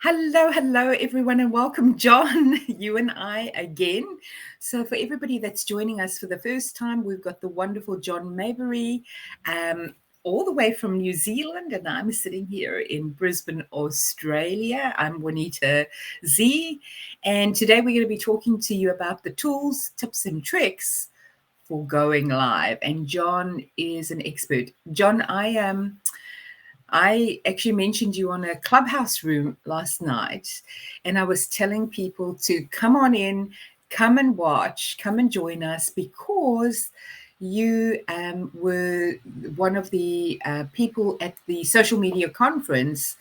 Hello, everyone, and welcome, John. You and I again. So, for everybody that's joining us for the first time, we've got the wonderful John Maybury, all the way from New Zealand, and I'm sitting here in Brisbane, Australia. I'm Juanita Z, and today we're going to be talking to you about the tools, tips, and tricks for going live. And John is an expert. John, I actually mentioned you on a clubhouse room last night, and I was telling people to come on in, come and watch, come and join us because you were one of the people at the social media conference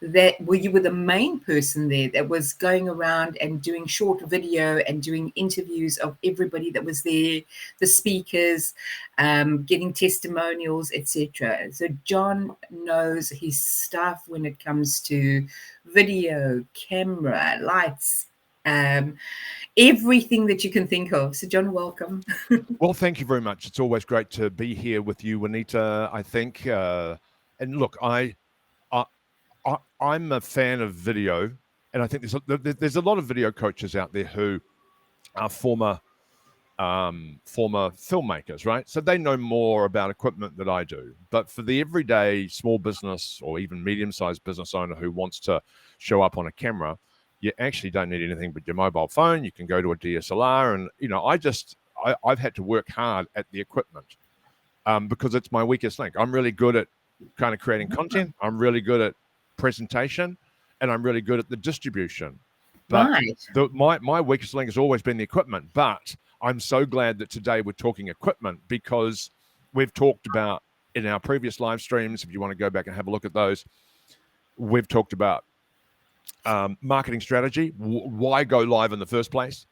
you were the main person there that was going around and doing short video and doing interviews of everybody that was there, the speakers, getting testimonials, etc. So John knows his stuff when it comes to video, camera, lights, everything that you can think of. So John, welcome. Well, thank you very much. It's always great to be here with you, Juanita, I think. And look, I'm a fan of video, and I think there's a lot of video coaches out there who are former filmmakers, right? So they know more about equipment than I do. But for the everyday small business or even medium-sized business owner who wants to show up on a camera, you actually don't need anything but your mobile phone. You can go to a DSLR, and I've had to work hard at the equipment because it's my weakest link. I'm really good at kind of creating content. I'm really good at presentation, and I'm really good at the distribution. But my weakest link has always been the equipment. But I'm so glad that today we're talking equipment because we've talked about in our previous live streams, if you want to go back and have a look at those, we've talked about marketing strategy, why go live in the first place.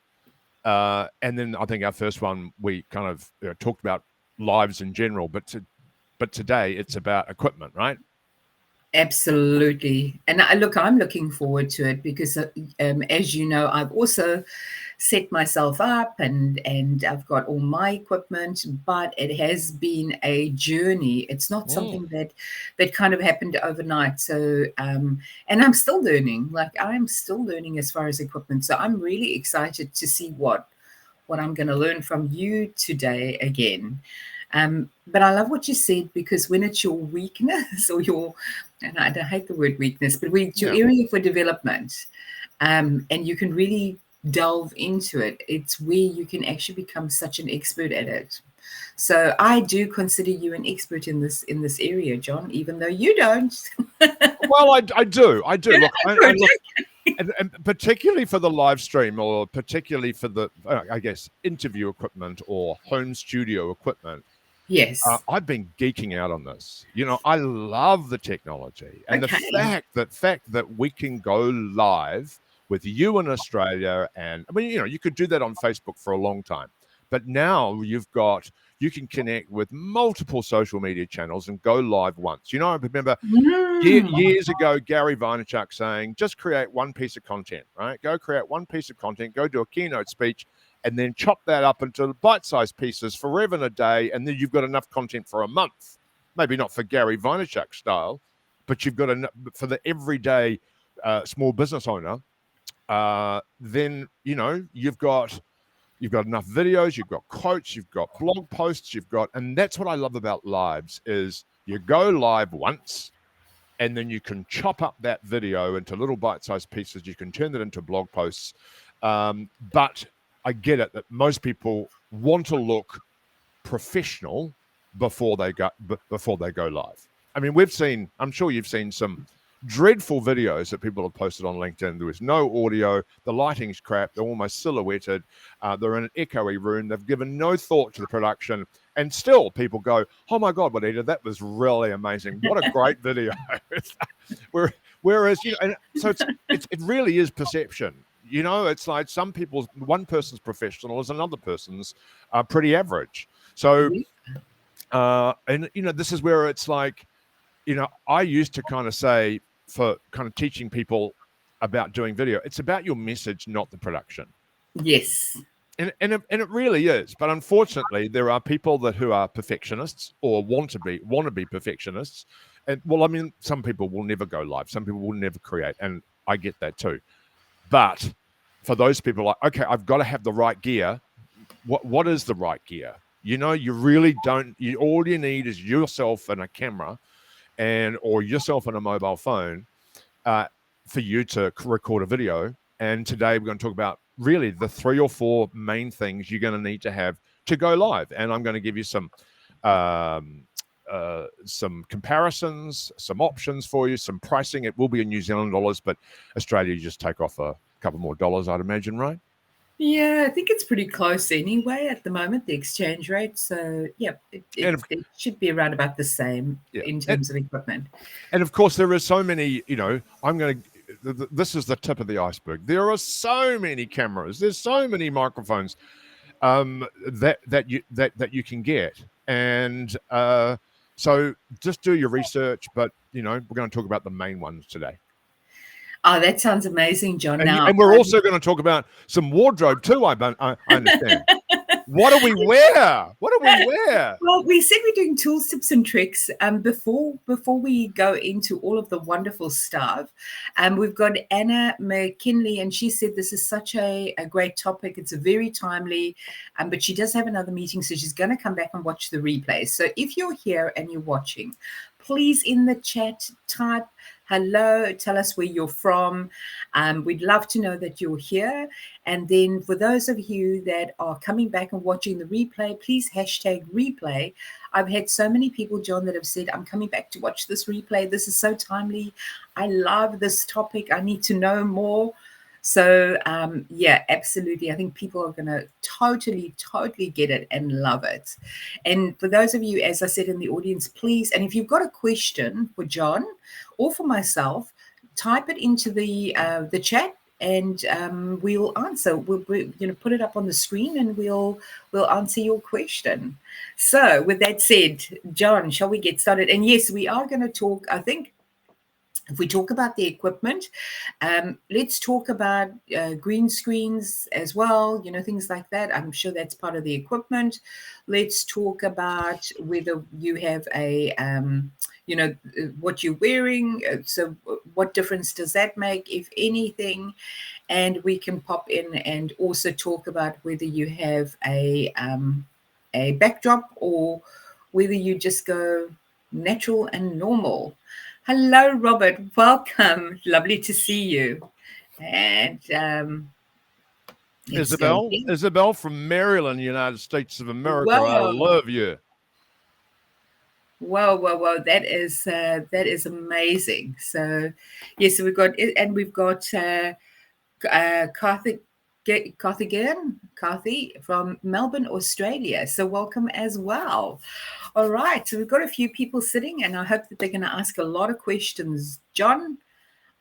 And then I think our first one, we kind of talked about lives in general, but today it's about equipment, right? Absolutely. And look, I'm looking forward to it because, as you know, I've also set myself up and I've got all my equipment, but it has been a journey. It's not something that kind of happened overnight. So, and I'm still learning, I'm still learning as far as equipment. So I'm really excited to see what I'm going to learn from you today again. But I love what you said, because when it's your weakness or and I don't hate the word weakness, but it's your area for development, and you can really delve into it, it's where you can actually become such an expert at it. So I do consider you an expert in this area, John, even though you don't. Well, I do. Look, and particularly for the live stream, or particularly for the, I guess, interview equipment or home studio equipment. Yes. I've been geeking out on this. I love the technology and the fact that we can go live with you in Australia. And I mean, you could do that on Facebook for a long time, but now you can connect with multiple social media channels and go live once. I remember years ago, Gary Vaynerchuk saying, just create one piece of content, right? Go create one piece of content, go do a keynote speech, and then chop that up into bite-sized pieces forever and a day, and then you've got enough content for a month. Maybe not for Gary Vaynerchuk style, but you've got enough for the everyday small business owner. Then you've got enough videos, you've got quotes, you've got blog posts, and that's what I love about lives is you go live once, and then you can chop up that video into little bite-sized pieces. You can turn it into blog posts, but I get it that most people want to look professional before they go live. I mean, I'm sure you've seen some dreadful videos that people have posted on LinkedIn. There is no audio, the lighting's crap, they're almost silhouetted, they're in an echoey room, they've given no thought to the production, and still people go, oh my God, Juanita, that was really amazing. What a great video. Whereas, and so it really is perception. It's like one person's professional is another person's pretty average. So, and this is where it's like, I used to kind of say, for kind of teaching people about doing video, it's about your message, not the production. Yes. And it really is. But unfortunately, there are people who are perfectionists or want to be perfectionists. And well, I mean, some people will never go live. Some people will never create. And I get that too. But for those people like, okay, I've got to have the right gear. What is the right gear? You know, you really don't. All you need is yourself and a camera, or yourself and a mobile phone, for you to record a video. And today we're going to talk about really the 3 or 4 main things you're going to need to have to go live. And I'm going to give you some comparisons, some options for you, some pricing. It will be in New Zealand dollars, but Australia, you just take off a couple more dollars, I'd imagine, right? Yeah, I think it's pretty close anyway at the moment, the exchange rate. So, yeah, it should be around about the same in terms of equipment. And of course, there are so many, this is the tip of the iceberg. There are so many cameras. There's so many microphones that you can get. And so just do your research. But, we're going to talk about the main ones today. Oh, that sounds amazing, John. And we're also going to talk about some wardrobe too, I understand. What do we wear? Well, we said we're doing tools, tips, and tricks. Before we go into all of the wonderful stuff, we've got Anna McKinley, and she said this is such a great topic. It's a very timely, but she does have another meeting, so she's going to come back and watch the replay. So if you're here and you're watching, please in the chat type hello, tell us where you're from. We'd love to know that you're here. And then for those of you that are coming back and watching the replay, please hashtag replay. I've had so many people, John, that have said, I'm coming back to watch this replay. This is so timely. I love this topic. I need to know more. So, yeah, absolutely. I think people are going to totally get it and love it. And for those of you, as I said in the audience, please, and if you've got a question for John or for myself, type it into the chat and we'll answer. We'll put it up on the screen and we'll answer your question. So with that said, John, shall we get started? And yes, we are going to talk, I think, if we talk about the equipment, let's talk about green screens as well, things like that. I'm sure that's part of the equipment. Let's talk about whether you have a, what you're wearing. So what difference does that make, if anything? And we can pop in and also talk about whether you have a backdrop or whether you just go natural and normal. Hello, Robert. Welcome. Lovely to see you. And Isabel from Maryland, United States of America. Whoa. I love you. Whoa. That is amazing. So, yes, we've got Kathy from Melbourne, Australia. So welcome as well. All right. So we've got a few people sitting and I hope that they're going to ask a lot of questions. John,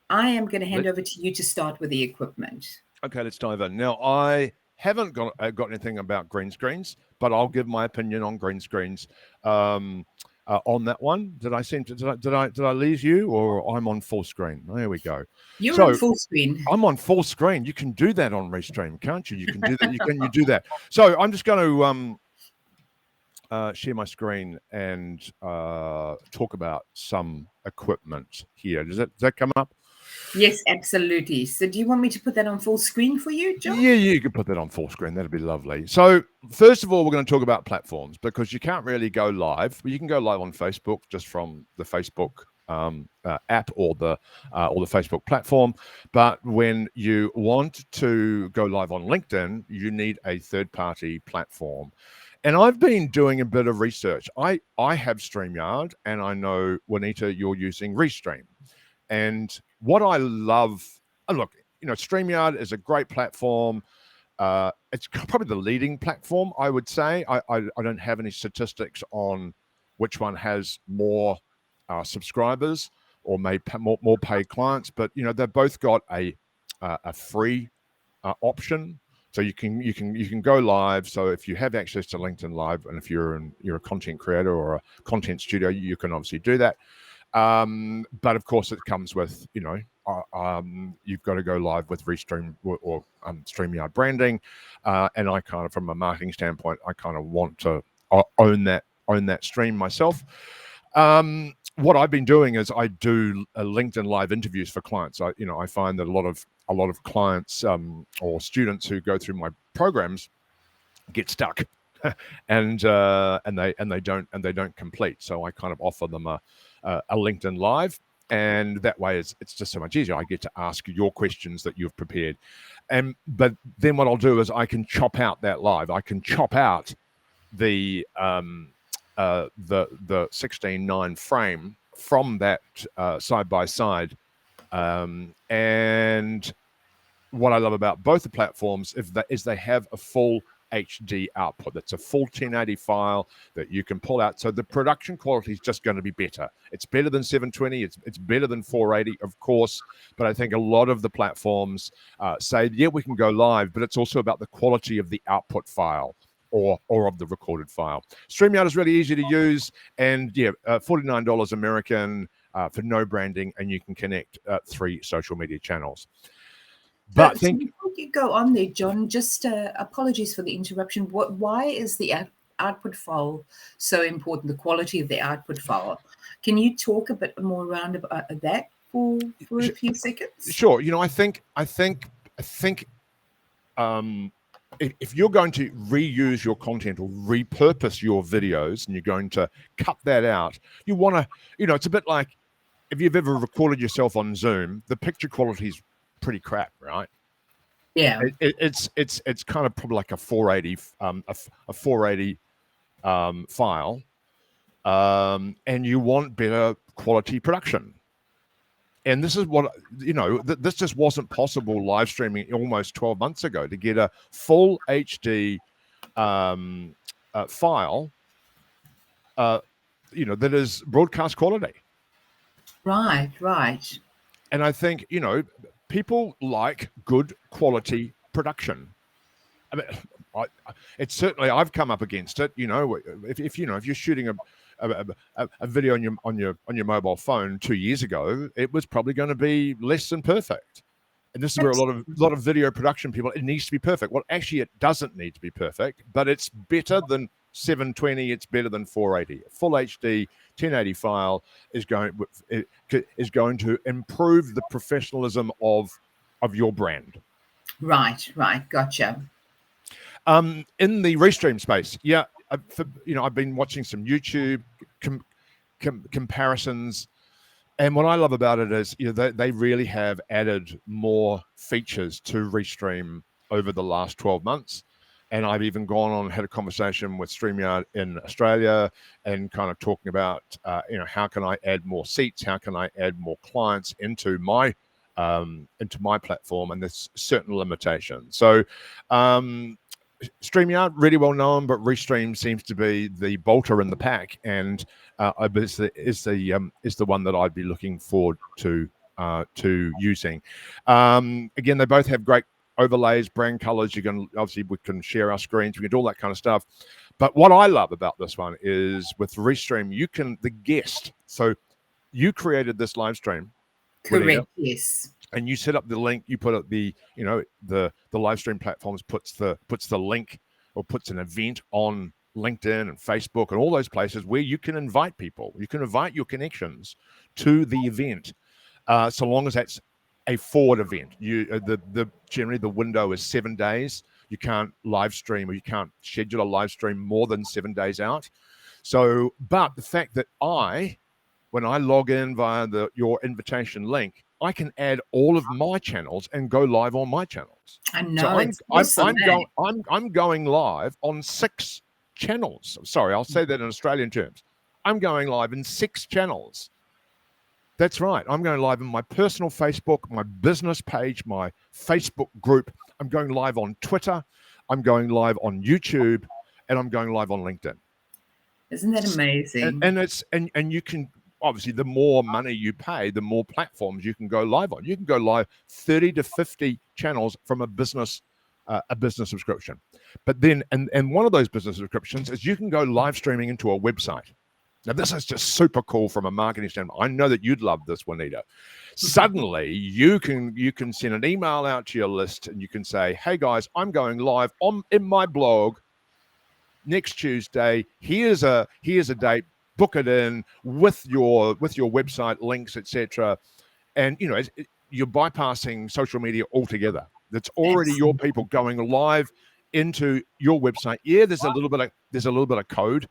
I am going to hand over to you to start with the equipment. Okay, let's dive in. Now, I haven't got anything about green screens, but I'll give my opinion on green screens. On that one, did I leave you, or I'm on full screen? There we go. You're on full screen. I'm on full screen. You can do that on Restream, can't you? You can do that. You do that. So I'm just going to share my screen and talk about some equipment here. Does that come up? Yes, absolutely. So do you want me to put that on full screen for you, John? Yeah, you can put that on full screen. That'd be lovely. So first of all, we're going to talk about platforms because you can't really go live. But you can go live on Facebook just from the Facebook app or the Facebook platform. But when you want to go live on LinkedIn, you need a third-party platform. And I've been doing a bit of research. I have StreamYard, and I know, Juanita, you're using Restream. And what I love, and look, StreamYard is a great platform. It's probably the leading platform, I would say. I don't have any statistics on which one has more subscribers or more paid clients, but they've both got a free option, so you can go live. So if you have access to LinkedIn Live, and if you're a content creator or a content studio, you can obviously do that. But of course, it comes with you've got to go live with Restream or StreamYard branding, and I kind of, from a marketing standpoint, I kind of want to own that stream myself. what I've been doing is I do LinkedIn live interviews for clients. I find that a lot of clients or students who go through my programs get stuck, and they don't complete. So I kind of offer them a LinkedIn live, and that way it's just so much easier. I get to ask your questions that you've prepared, but then what I'll do is I can chop out that live. I can chop out the 16:9 frame from that side by side, and what I love about both the platforms is they have a full HD output. That's a full 1080 file that you can pull out. So the production quality is just going to be better. It's better than 720. It's better than 480, of course. But I think a lot of the platforms say, yeah, we can go live, but it's also about the quality of the output file or of the recorded file. StreamYard is really easy to use, and yeah, $49 American for no branding, and you can connect 3 social media channels. But before you go on there, John, just apologies for the interruption. Why is the output file so important? The quality of the output file. Can you talk a bit more around about that for a few seconds? Sure. I think if you're going to reuse your content or repurpose your videos and you're going to cut that out, you want to, it's a bit like if you've ever recorded yourself on Zoom, the picture quality is pretty crap, right? Yeah. It's kind of probably like a 480 file, and you want better quality production. And this is what, this just wasn't possible live streaming almost 12 months ago to get a full HD file, that is broadcast quality. Right. And I think, people like good quality production. I mean, it's certainly, I've come up against it. If you're shooting a video on your mobile phone 2 years ago, it was probably going to be less than perfect. And this is where a lot of video production people, it needs to be perfect. Well, actually, it doesn't need to be perfect, but it's better than 720. It's better than 480. A full HD 1080 file is going to improve the professionalism of your brand. Right. Gotcha. In the restream space, yeah, I've been watching some YouTube comparisons, and what I love about it is they really have added more features to restream over the last 12 months. And I've even gone on and had a conversation with StreamYard in Australia and kind of talking about, how can I add more seats? How can I add more clients into my platform? And there's certain limitations. So StreamYard, really well known, but Restream seems to be the bolter in the pack, and is the one that I'd be looking forward to using. Again, they both have great overlays, brand colors. We can share our screens, we can do all that kind of stuff. But what I love about this one is with Restream, the guest. So you created this live stream. Correct. Yes. And you set up the link. You put up the live stream platforms puts the link or puts an event on LinkedIn and Facebook and all those places where you can invite people. You can invite your connections to the event, so long as that's a forward event. Generally the window is 7 days. You can't live stream or you can't schedule a live stream more than 7 days out. So, but the fact that when I log in via your invitation link, I can add all of my channels and go live on my channels. I know. So I'm going live on 6 channels. Sorry, I'll say that in Australian terms. I'm going live in 6 channels. That's right. I'm going live in my personal Facebook, my business page, my Facebook group. I'm going live on Twitter. I'm going live on YouTube, and I'm going live on LinkedIn. Isn't that amazing? And you can, obviously, the more money you pay, the more platforms you can go live on. You can go live 30 to 50 channels from a business subscription. But then, and one of those business subscriptions is you can go live streaming into a website. Now, this is just super cool from a marketing standpoint. I know that you'd love this, Juanita. Suddenly, you can send an email out to your list, and you can say, "Hey guys, I'm going live in my blog next Tuesday. Here's a date. book it in with your website links, etc. And you're bypassing social media altogether. That's already your Absolutely. people going live into your website. Yeah, there's a little bit of code.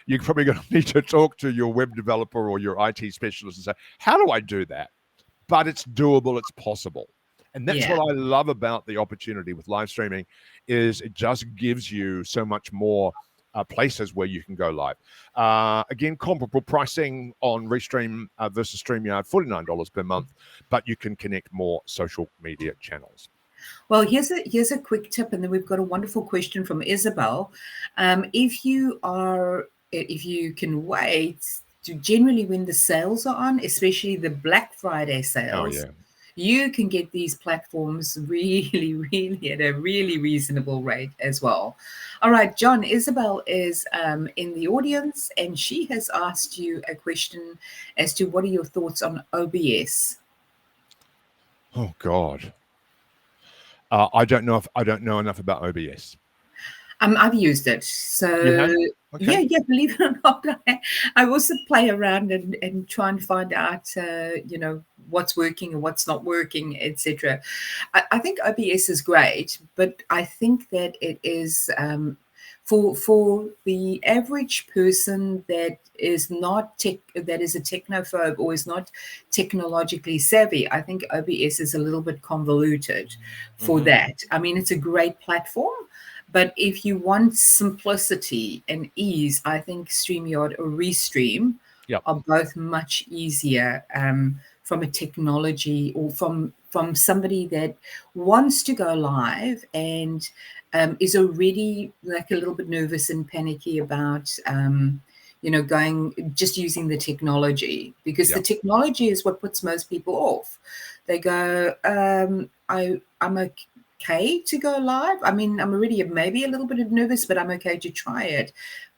You're probably going to need to talk to your web developer or your IT specialist and say, how do I do that? But it's doable, it's possible. And that's Yeah. what I love about the opportunity with live streaming is it just gives you so much more places where you can go live. Again, comparable pricing on Restream versus StreamYard, $49 per month, but you can connect more social media channels. Well, here's a quick tip, and then we've got a wonderful question from Isabel. If you can wait to generally when the sales are on, especially the Black Friday Oh, sales, yeah. you can get these platforms really, really at a really reasonable rate as well. All right, John, Isabel is in the audience, and she has asked you a question as to what are your thoughts on OBS? Oh, God. I don't know enough about OBS. I've used it. You So have? yeah, Okay. yeah, believe it or not, I also play around and try and find out, what's working and what's not working, etc. I think OBS is great, but I think that it is for the average person that is not that is a technophobe or is not technologically savvy. I think OBS is a little bit convoluted for that. I mean, it's a great platform. But if you want simplicity and ease, I think StreamYard or Restream Yep. are both much easier from a technology or from somebody that wants to go live and is already like a little bit nervous and panicky about going just using the technology, because the Yep. technology is what puts most people off. They go, I'm okay to go live. I mean, I'm already maybe a little bit nervous, but I'm okay to try it.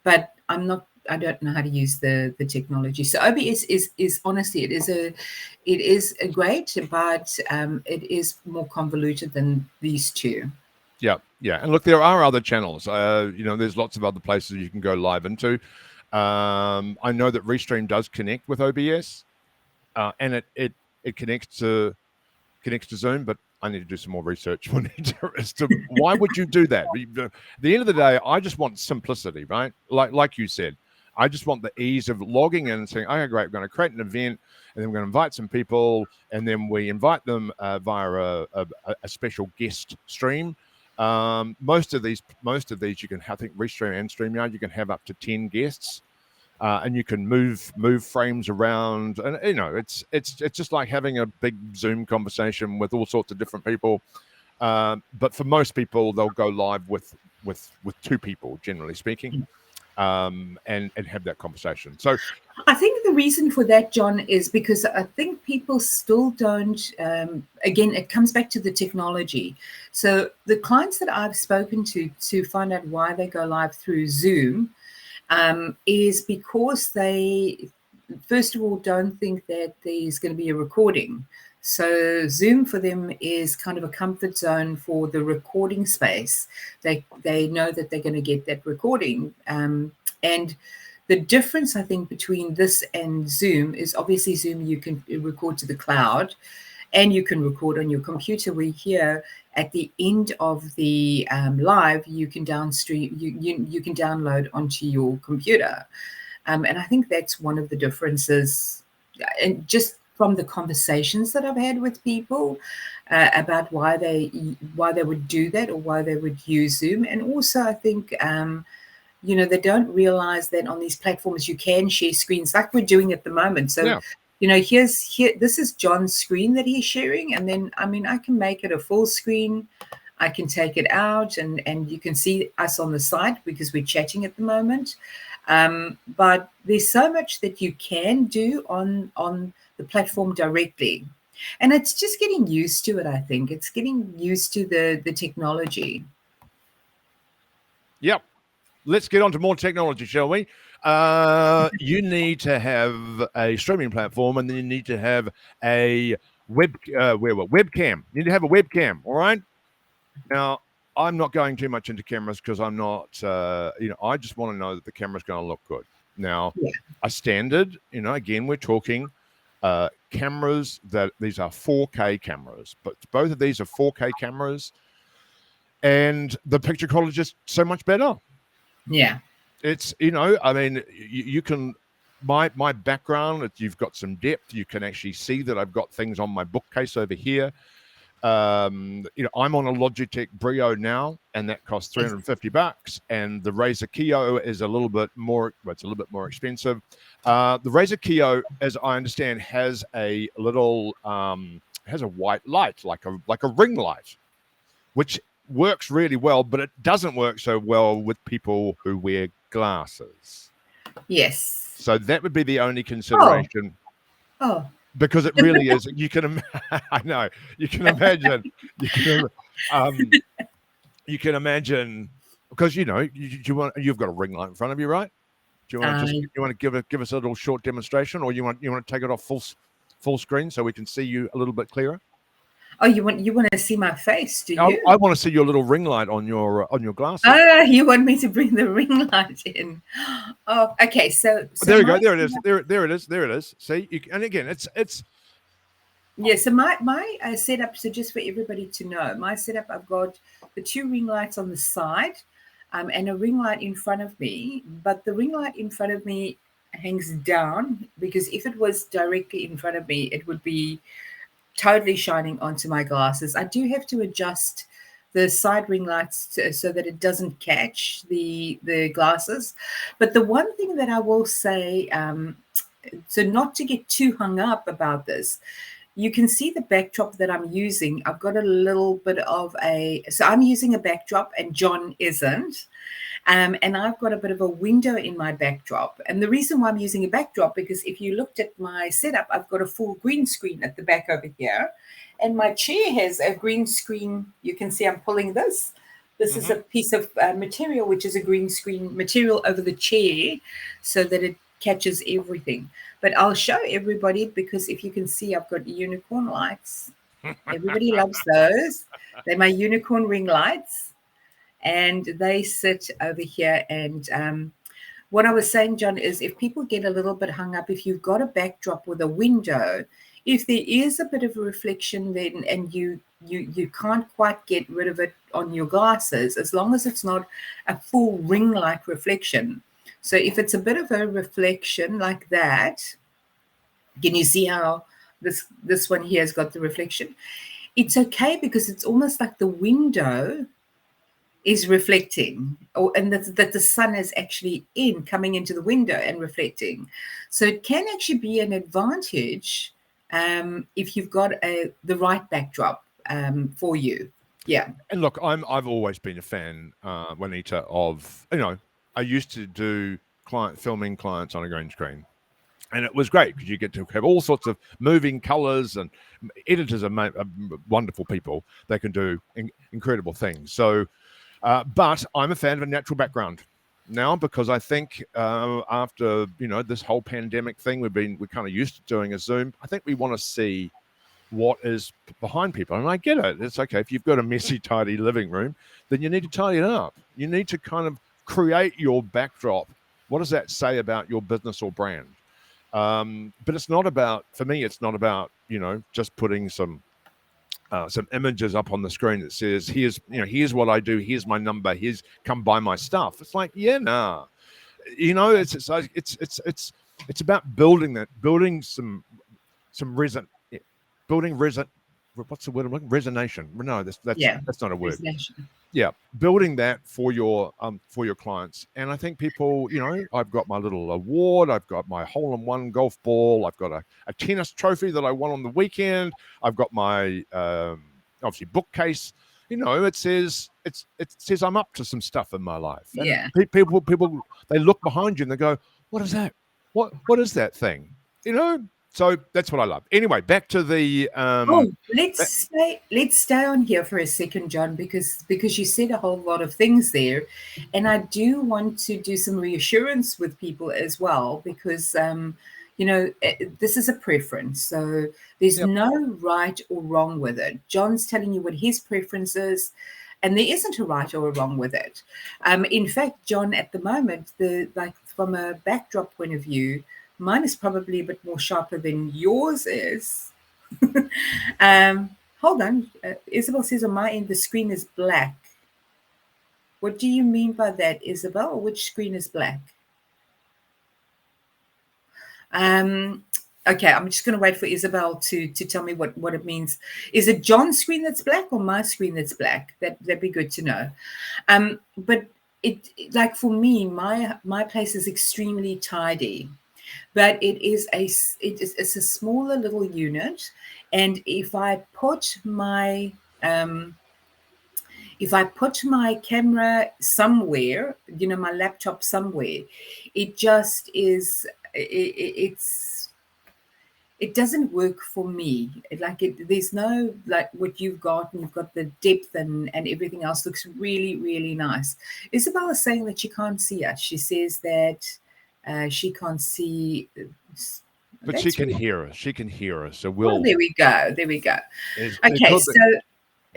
But I don't know how to use the technology. So OBS is honestly it is a great, but it is more convoluted than these two. Yeah, yeah. And look, there are other channels. There's lots of other places you can go live into. I know that Restream does connect with OBS, and it connects to Zoom, but I need to do some more research as to why would you do that. At the end of the day, I just want simplicity, right? Like you said, I just want the ease of logging in and saying, okay, great, we're going to create an event, and then we're going to invite some people, and then we invite them via a special guest stream. Most of these you can, I think, Restream and StreamYard, you can have up to 10 guests. And you can move frames around, and it's just like having a big Zoom conversation with all sorts of different people. But for most people, they'll go live with two people, generally speaking, and have that conversation. So I think the reason for that, John, is because I think people still don't. Again, it comes back to the technology. So the clients that I've spoken to find out why they go live through Zoom. Is because they, first of all, don't think that there's going to be a recording. So Zoom for them is kind of a comfort zone for the recording space. They know that they're going to get that recording. And the difference, I think, between this and Zoom is obviously Zoom, you can record to the cloud and you can record on your computer. Where here at the end of the live, you can downstream, you can download onto your computer, and I think that's one of the differences. And just from the conversations that I've had with people about why they would do that or why they would use Zoom, and also I think. They don't realize that on these platforms you can share screens like we're doing at the moment. So yeah, this is John's screen that he's sharing, and then I mean I can make it a full screen. I can take it out, and you can see us on the side because we're chatting at the moment. But there's so much that you can do on the platform directly, and it's just getting used to it. I think it's getting used to the technology. yep. Let's get on to more technology, shall we? You need to have a streaming platform, and then you need to have a webcam. You need to have a webcam. All right. Now, I'm not going too much into cameras because I'm not. I just want to know that the camera's going to look good. Now, Yeah. a standard, again, we're talking cameras these are 4K cameras, but both of these are 4K cameras, and the picture quality is just so much better. Yeah. It's, I mean, you can, my background, you've got some depth. You can actually see that I've got things on my bookcase over here. I'm on a Logitech Brio now, and that costs $350. And the Razer Kiyo is a little bit more. Well, it's a little bit more expensive. The Razer Kiyo, as I understand, has a little has a white light, like a ring light, which works really well, but it doesn't work so well with people who wear glasses. Yes. So that would be the only Oh. consideration. Oh. Because it really is. You can, I know. You can imagine. You can imagine, because you've got a ring light in front of you, right? Do you want to give us a little short demonstration, or you want to take it off full screen so we can see you a little bit clearer? Oh, you want to see my face, do you? I want to see your little ring light on your glasses. Oh, you want me to bring the ring light in? Oh, okay. So there you go. There it is. There it is. There it is. See, and again, it's. Yeah. So my setup. So just for everybody to know, my setup. I've got the 2 ring lights on the side, and a ring light in front of me. But the ring light in front of me hangs down, because if it was directly in front of me, it would be totally shining onto my glasses. I do have to adjust the side ring lights so that it doesn't catch the glasses. But the one thing that I will say, so not to get too hung up about this, you can see the backdrop that I'm using. I've got a little bit of so I'm using a backdrop and John isn't. And I've got a bit of a window in my backdrop. And the reason why I'm using a backdrop, because if you looked at my setup, I've got a full green screen at the back over here. And my chair has a green screen. You can see I'm pulling this. This is a piece of material, which is a green screen material over the chair, so that it catches everything. But I'll show everybody, because if you can see, I've got unicorn lights. Everybody loves those. They're my unicorn ring lights. And they sit over here. And what I was saying, John, is if people get a little bit hung up, if you've got a backdrop with a window, if there is a bit of a reflection then, and you can't quite get rid of it on your glasses, as long as it's not a full ring-like reflection. So if it's a bit of a reflection like that, can you see how this one here has got the reflection? It's okay, because it's almost like the window is reflecting, and that the sun is actually coming into the window and reflecting. So it can actually be an advantage if you've got the right backdrop for you. Yeah. And look, I've always been a fan, Juanita, of, I used to do filming clients on a green screen. And it was great, because you get to have all sorts of moving colors, and editors are wonderful people. They can do incredible things. So, but I'm a fan of a natural background now, because I think after, this whole pandemic thing, we're kind of used to doing a Zoom. I think we want to see what is behind people. And I get it. It's okay. If you've got a messy, tidy living room, then you need to tidy it up. You need to kind of create your backdrop. What does that say about your business or brand? But it's not about, for me, it's not about, just putting some images up on the screen that says, here's what I do, here's my number, come buy my stuff. It's like, it's about building some reason. What's the word I'm looking? Resonation. No, that's not a word. Resonation. Yeah, building that for your clients. And I think people, I've got my little award, I've got my hole-in-one golf ball, I've got a tennis trophy that I won on the weekend, I've got my obviously bookcase. It says I'm up to some stuff in my life. And yeah. People they look behind you and they go, what is that? What is that thing? So that's what I love. Anyway, back to the. Let's stay on here for a second, John, because you said a whole lot of things there, and I do want to do some reassurance with people as well, because this is a preference, so there's no right or wrong with it. John's telling you what his preference is, and there isn't a right or a wrong with it. In fact, John, at the moment, from a backdrop point of view, mine is probably a bit more sharper than yours is. Hold on. Isabel says on my end, the screen is black. What do you mean by that, Isabel? Which screen is black? Okay, I'm just going to wait for Isabel to tell me what it means. Is it John's screen that's black or my screen that's black? That'd be good to know. But it like for me, my place is extremely tidy, but it's a smaller little unit, and if I put my camera somewhere, my laptop somewhere, it just is it doesn't work for me. There's no, like what you've got, and you've got the depth and everything else looks really, really nice. Isabel is saying that she can't see us. She says that she can't see. But she can hear us. She can hear us. So we'll. Oh, there we go. Okay, so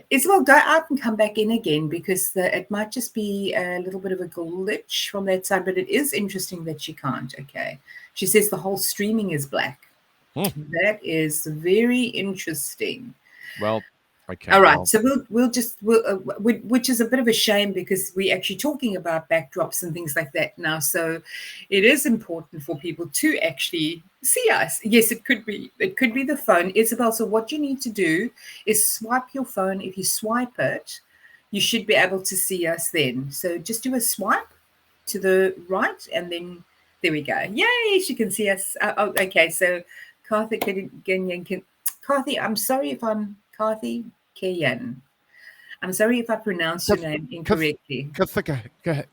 Isabel, go out and come back in again, because it might just be a little bit of a glitch from that side, but it is interesting that she can't. Okay. She says the whole streaming is black. That is very interesting. Well, okay. All right. So we'll which is a bit of a shame, because we're actually talking about backdrops and things like that now. So it is important for people to actually see us. Yes, it could be the phone, Isabel. So what you need to do is swipe your phone. If you swipe it, you should be able to see us then. So just do a swipe to the right, and then there we go. Yay, she can see us. Okay. So Kathy, I'm sorry if I'm Kathy Kayan. I'm sorry if I pronounced your name incorrectly. Go ahead.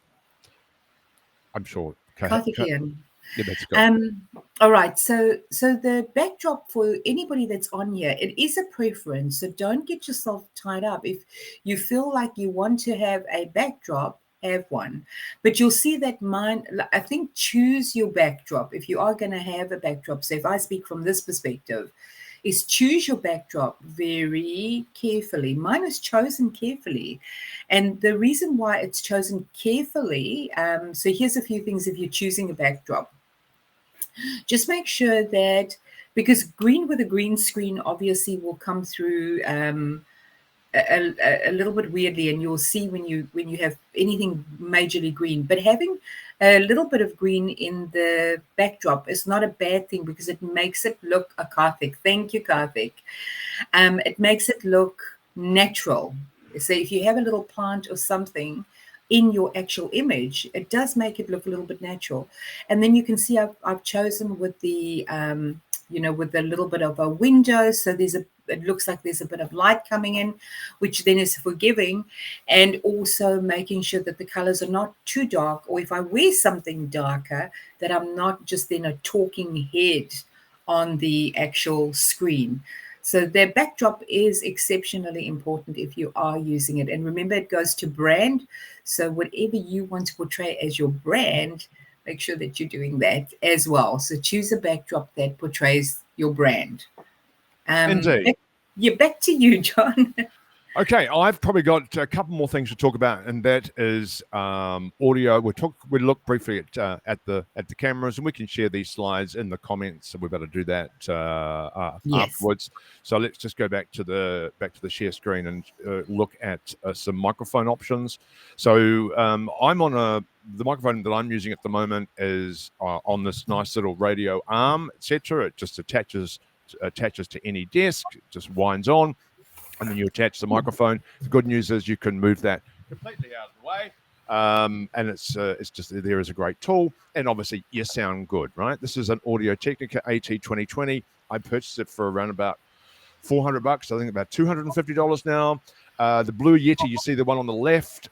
I'm sure. Kathy Kayan. Yeah, that's good. All right. So the backdrop for anybody that's on here, it is a preference. So don't get yourself tied up. If you feel like you want to have a backdrop, have one, but you'll see that mine, I think, choose your backdrop if you are going to have a backdrop. So if I speak from this perspective, is choose your backdrop very carefully. Mine is chosen carefully, and the reason why it's chosen carefully, so here's a few things. If you're choosing a backdrop, just make sure that, because green with a green screen obviously will come through a little bit weirdly, and you'll see when you have anything majorly green. But having a little bit of green in the backdrop is not a bad thing, because it makes it look Karthik. Thank you, Karthik. It makes it look natural. So if you have a little plant or something in your actual image, it does make it look a little bit natural. And then you can see I've chosen with the with a little bit of a window, so it looks like there's a bit of light coming in, which then is forgiving, and also making sure that the colors are not too dark, or if I wear something darker, that I'm not just then a talking head on the actual screen. So their backdrop is exceptionally important if you are using it. And remember, it goes to brand. So whatever you want to portray as your brand, make sure that you're doing that as well. So choose a backdrop that portrays your brand. Indeed. Back to you, John. Okay, I've probably got a couple more things to talk about, and that is audio. We look briefly at the cameras, and we can share these slides in the comments. So we're about to do that Yes. afterwards. So let's just go back to the share screen and look at some microphone options. So I'm on the microphone that I'm using at the moment is on this nice little radio arm, etc. It just attaches to any desk. It just winds on, and then you attach the microphone. The good news is you can move that completely out of the way, and it's just there as a great tool. And obviously, you sound good, right? This is an Audio Technica AT2020. I purchased it for around about $400. I think about $250 now. The blue Yeti, you see the one on the left.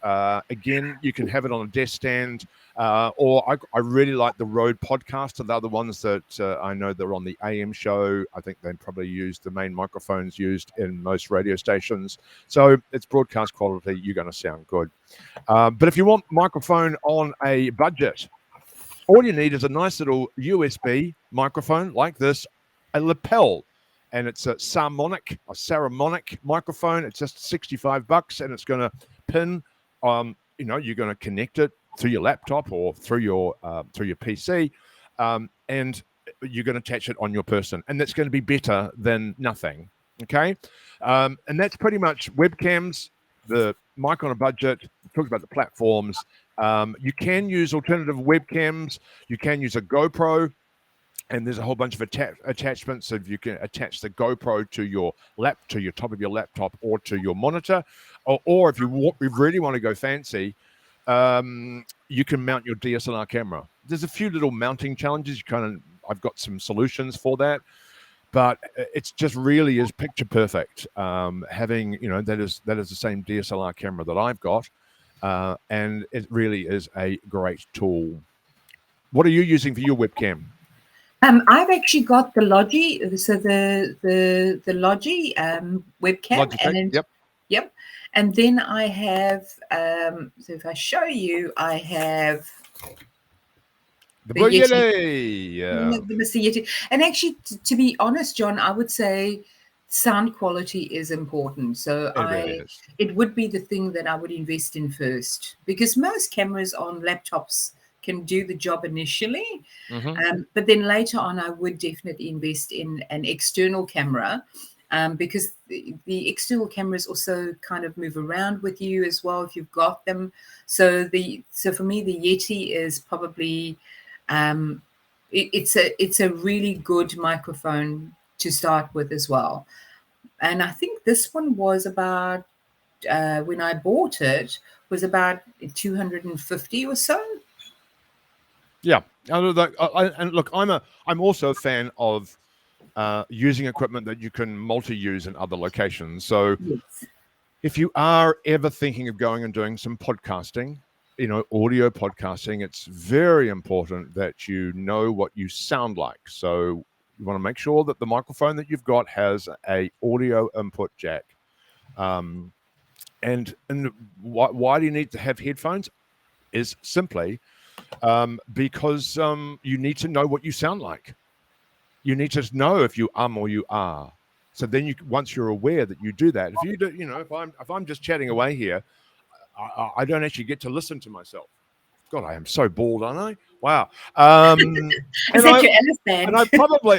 Again, you can have it on a desk stand, or I really like the Rode Podcaster. They're the ones that I know they're on the AM show. I think they probably use the main microphones used in most radio stations. So it's broadcast quality. You're going to sound good. But if you want microphone on a budget, all you need is a nice little USB microphone like this, a lapel. And it's a Saramonic microphone. It's just $65, and it's going to pin. You're going to connect it through your laptop or through your PC, and you're going to attach it on your person, and that's going to be better than nothing. Okay, and that's pretty much webcams. The mic on a budget. We talked about the platforms. You can use alternative webcams. You can use a GoPro, and there's a whole bunch of attachments. So you can attach the GoPro to your top of your laptop or to your monitor, or if you really want to go fancy, you can mount your DSLR camera. There's a few little mounting challenges. I've got some solutions for that, but it's just really is picture perfect. Having that is the same DSLR camera that I've got, and it really is a great tool. What are you using for your webcam? I've actually got the Logi, so the Logi webcam, Logitech, yep, and then I have. So if I show you, I have the Blue Yeti. Yeti. The Mr. Yeti, and actually, to be honest, John, I would say sound quality is important. So it would be the thing that I would invest in first, because most cameras on laptops can do the job initially, but then later on I would definitely invest in an external camera, because the external cameras also kind of move around with you as well if you've got them. So for me the Yeti is probably it's a really good microphone to start with as well. And I think this one was about when I bought it was about 250 or so. Yeah, and look, I'm also a fan of using equipment that you can multi-use in other locations. So, yes. If you are ever thinking of going and doing some podcasting, audio podcasting, it's very important that you know what you sound like. So you want to make sure that the microphone that you've got has a audio input jack. And why do you need to have headphones? Is simply because you need to know what you sound like. You need to know if you or you are. So then once you're aware that you do that, if you do, if I'm just chatting away here, I don't actually get to listen to myself. God, I am so bald, aren't I? Wow. Is that your elephant? And I probably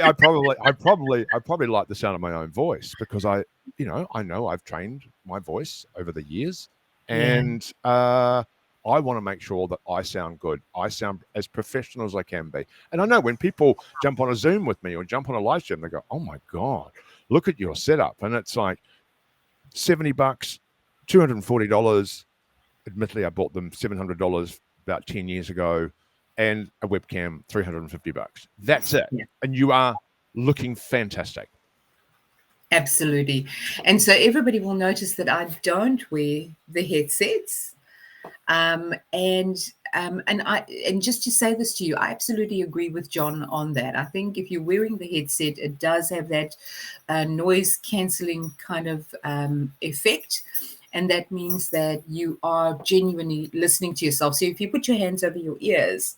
like the sound of my own voice, because I know I've trained my voice over the years, and I want to make sure that I sound good. I sound as professional as I can be. And I know when people jump on a Zoom with me or jump on a live stream, they go, "Oh my God, look at your setup." And it's like $70, $240. Admittedly, I bought them $700 about 10 years ago, and a webcam, $350. That's it. Yeah. And you are looking fantastic. Absolutely. And so everybody will notice that I don't wear the headsets. And just to say this to you, I absolutely agree with John on that. I think if you're wearing the headset, it does have that noise cancelling kind of effect. And that means that you are genuinely listening to yourself. So if you put your hands over your ears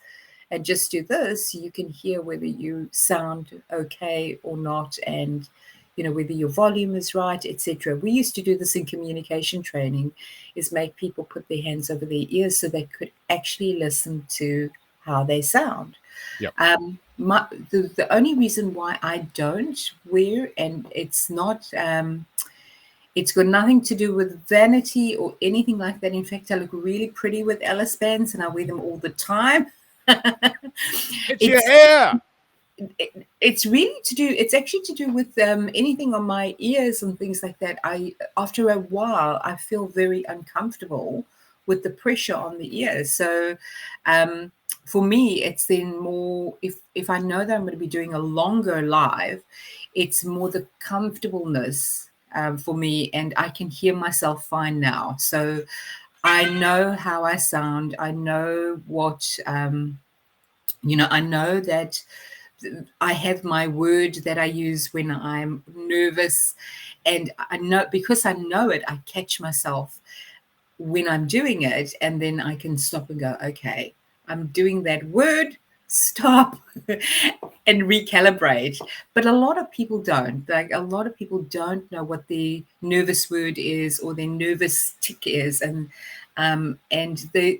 and just do this, you can hear whether you sound okay or not, and whether your volume is right, etc. We used to do this in communication training, is make people put their hands over their ears so they could actually listen to how they sound. Yep. The only reason why I don't wear, and it's not, it's got nothing to do with vanity or anything like that. In fact, I look really pretty with Alice bands, and I wear them all the time. It's your hair. It's actually to do with anything on my ears and things like that. After a while, I feel very uncomfortable with the pressure on the ears. So for me, it's then more, if I know that I'm going to be doing a longer live, it's more the comfortableness for me, and I can hear myself fine now. So I know how I sound. I know what, I know that I have my word that I use when I'm nervous, and I know, because I know it, I catch myself when I'm doing it, and then I can stop and go, okay, I'm doing that word, stop, and recalibrate. But a lot of people don't. Like, a lot of people don't know what the nervous word is or their nervous tick is, and And the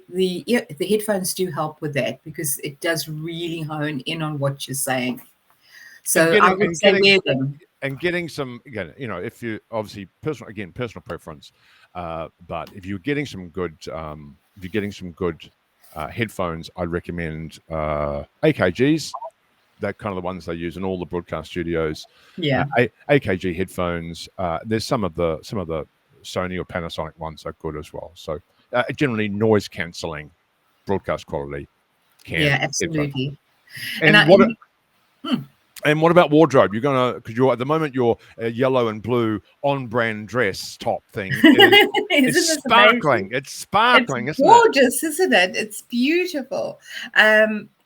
headphones do help with that because it does really hone in on what you're saying. And So I getting would and say getting wear them. and getting some, again, if you obviously personal preference, but if you're getting some good headphones, I recommend AKGs. They're kind of the ones they use in all the broadcast studios. Yeah. AKG headphones. There's some of the Sony or Panasonic ones are good as well. So generally noise cancelling, broadcast quality Yeah, headphones. absolutely. And And I what hmm. and what about wardrobe? You're gonna, because you're at the moment your yellow and blue on brand dress top thing is Isn't this sparkling. amazing? It's It's sparkling, isn't it? gorgeous, isn't it? It's beautiful.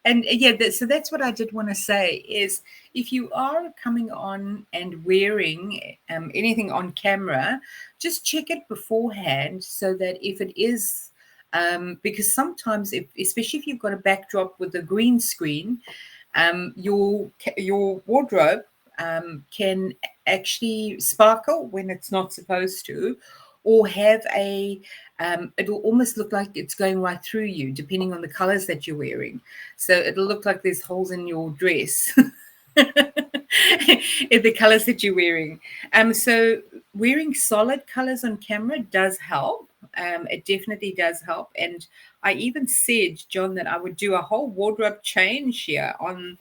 And yeah, so that's what I did want to say is if you are coming on and wearing anything on camera, just check it beforehand so that if it is, because sometimes, especially if you've got a backdrop with a green screen, your wardrobe can actually sparkle when it's not supposed to, or have it'll almost look like it's going right through you, depending on the colors that you're wearing. So it'll look like there's holes in your dress. In the colors that you're wearing. So wearing solid colors on camera does help. It definitely does help. And I even said, John, that I would do a whole wardrobe change here on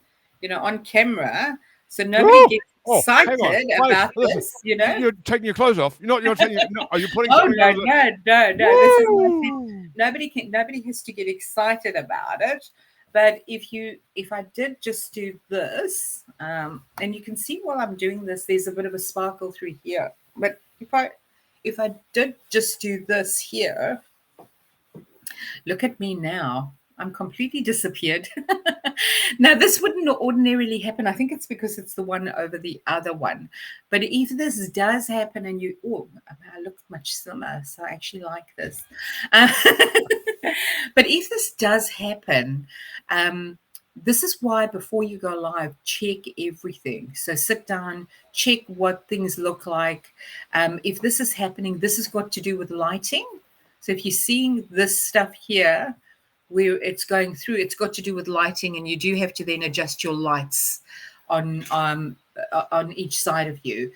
camera, so nobody Oh, gets hang on. excited Wait, about listen. this. You're taking your clothes off. You're taking. No, are you putting Oh something no, over the? no, no, no. This is what I said. Woo! Nobody has to get excited about it. But if I did just do this, and you can see while I'm doing this, there's a bit of a sparkle through here. But if I did just do this here, look at me now. I'm completely disappeared. Now, this wouldn't ordinarily happen. I think it's because it's the one over the other one. But if this does happen and I look much slimmer, so I actually like this. Uh, but if this does happen, this is why before you go live, check everything. So sit down, check what things look like. If this is happening, this has got to do with lighting. So if you're seeing this stuff here, where it's going through, it's got to do with lighting, and you do have to then adjust your lights on each side of you.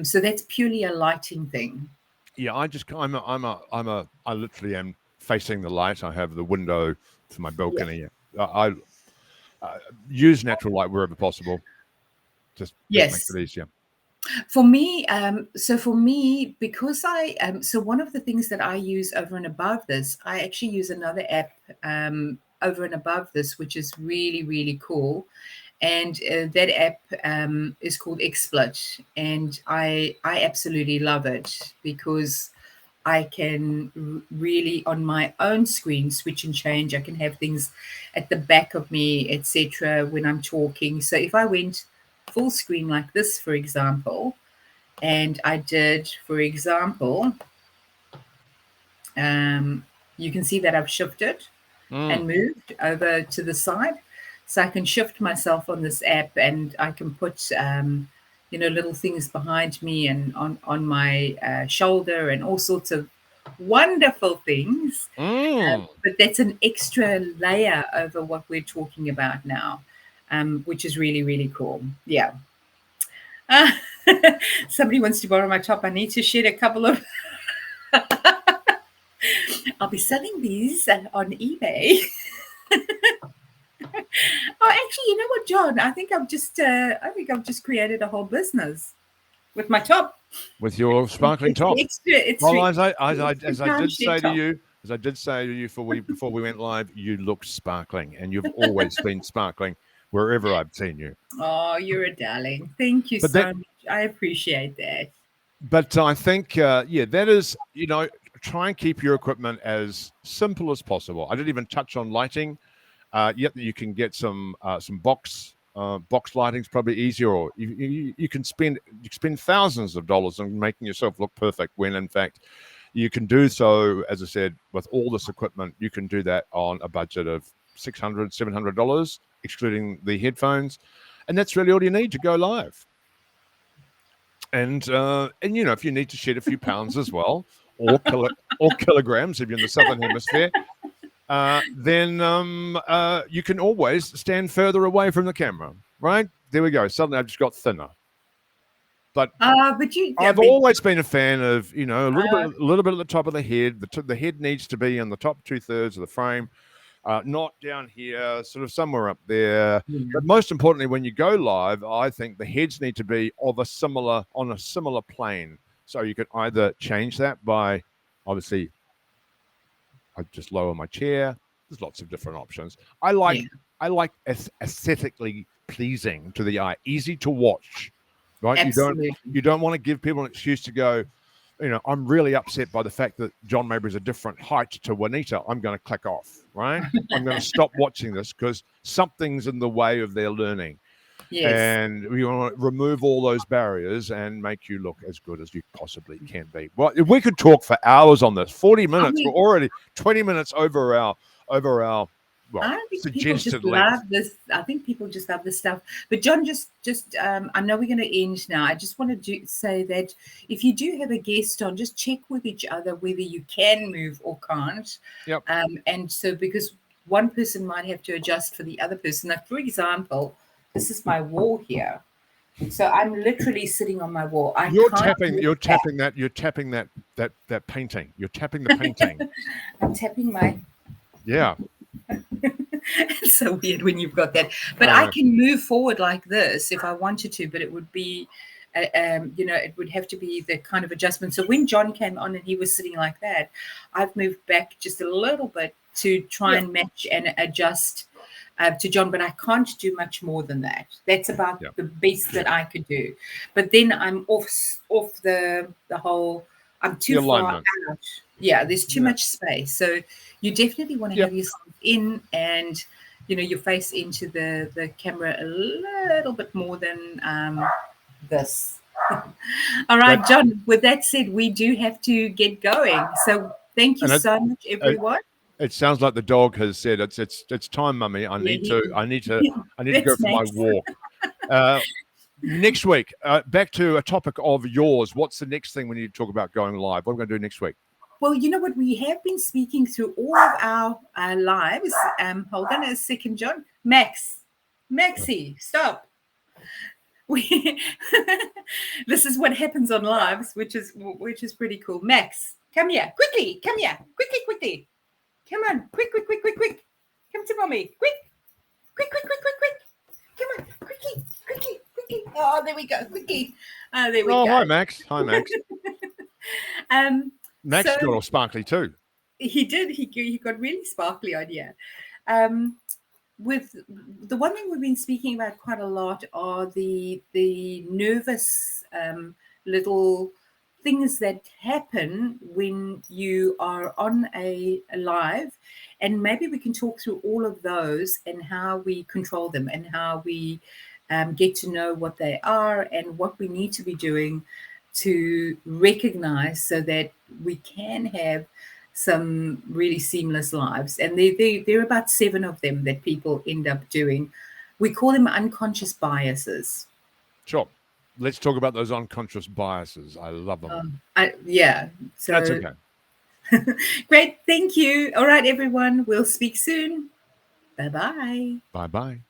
So that's purely a lighting thing. Yeah, I literally am facing the light. I have the window to my Yeah. balcony. I use natural light wherever possible. Just makes Yes. it easier. For me, because so one of the things that I use over and above this, I actually use another app over and above this, which is really, really cool. And that app is called Xsplit, and I absolutely love it because I can really on my own screen switch and change. I can have things at the back of me, etc. when I'm talking. So if I went full screen like this, for example, and I did, for example, you can see that I've shifted Mm. and moved over to the side. So I can shift myself on this app, and I can put little things behind me and on my shoulder and all sorts of wonderful things. Mm. But that's an extra layer over what we're talking about now, which is really, really cool. Yeah. Uh, Somebody wants to borrow my top. I need to shed a couple of. I'll be selling these on eBay. Oh, actually, you know what, John? I think I've just created a whole business with my top. With your sparkling It's top. the extra. It's Well, the as I did timeshare say to top. you, before we went live, you look sparkling, and you've always been sparkling wherever I've seen you. Oh, you're a darling. Thank you But that, so much. I appreciate that. but I think, that is, try and keep your equipment as simple as possible. I didn't even touch on lighting. Yet you can get some box lighting's probably easier, or you can spend thousands of dollars on making yourself look perfect when in fact you can do so, as I said, with all this equipment. You can do that on a budget of $600, $700, excluding the headphones, and that's really all you need to go live. And if you need to shed a few pounds as well, or kilograms if you're in the southern hemisphere, then you can always stand further away from the camera. Right? There we go. Suddenly I've just got thinner. But I've always been a fan of, a little bit at the top of the head. The head needs to be in the top 2/3 of the frame, not down here, sort of somewhere up there. Yeah. But most importantly, when you go live, I think the heads need to be on a similar plane. So you could either change that by, obviously, I just lower my chair. There's lots of different options. I like aesthetically pleasing to the eye, easy to watch. Right? Absolutely. You don't want to give people an excuse to go, I'm really upset by the fact that John Mabry is a different height to Juanita. I'm going to click off, right? I'm going to stop watching this because something's in the way of their learning. Yes. And we want to remove all those barriers and make you look as good as you possibly can be. Well, we could talk for hours on this. 40 minutes. We're already 20 minutes over our I think people suggested just length. love this. I think people just love this stuff. But John, just I know we're going to end now. I just wanted to say that if you do have a guest on, just check with each other whether you can move or can't. Yep. And so because one person might have to adjust for the other person. Like, for example, this is my wall here. So I'm literally sitting on my wall. You're tapping that painting. You're tapping the painting. I'm tapping my. Yeah. It's so weird when you've got that. But I can move forward like this if I wanted to, but it would be, it would have to be the kind of adjustment. So when John came on and he was sitting like that, I've moved back just a little bit to try and match and adjust to John, but I can't do much more than that. That's about the best that I could do. But then I'm off the whole, I'm too far out. Yeah, there's too much space. So you definitely want to have yourself in and, your face into the camera a little bit more than this. All right, John, with that said, we do have to get going. So thank you so much, everyone. It sounds like the dog has said it's time, Mummy. I need to go for my walk. Next week, back to a topic of yours. What's the next thing we need to talk about going live? What are we going to do next week? Well, you know what? We have been speaking through all of our lives. Hold on a second, John. Maxie, stop. This is what happens on lives, which is pretty cool. Max, come here, quickly. Come here, quickly. Come on, quick. Come to mommy, quick. Come on, quickly. Oh, there we go, quickly. There we go. Hi, Max. Max got all sparkly too. He did. He got really sparkly on here. With the one thing we've been speaking about quite a lot are the nervous little things that happen when you are on a live, and maybe we can talk through all of those and how we control them and how we get to know what they are and what we need to be doing to recognize so that we can have some really seamless lives. And there are about 7 of them that people end up doing. We call them unconscious biases. Sure. Let's talk about those unconscious biases. I love them. So that's okay. Great. Thank you. All right, everyone. We'll speak soon. Bye-bye. Bye-bye.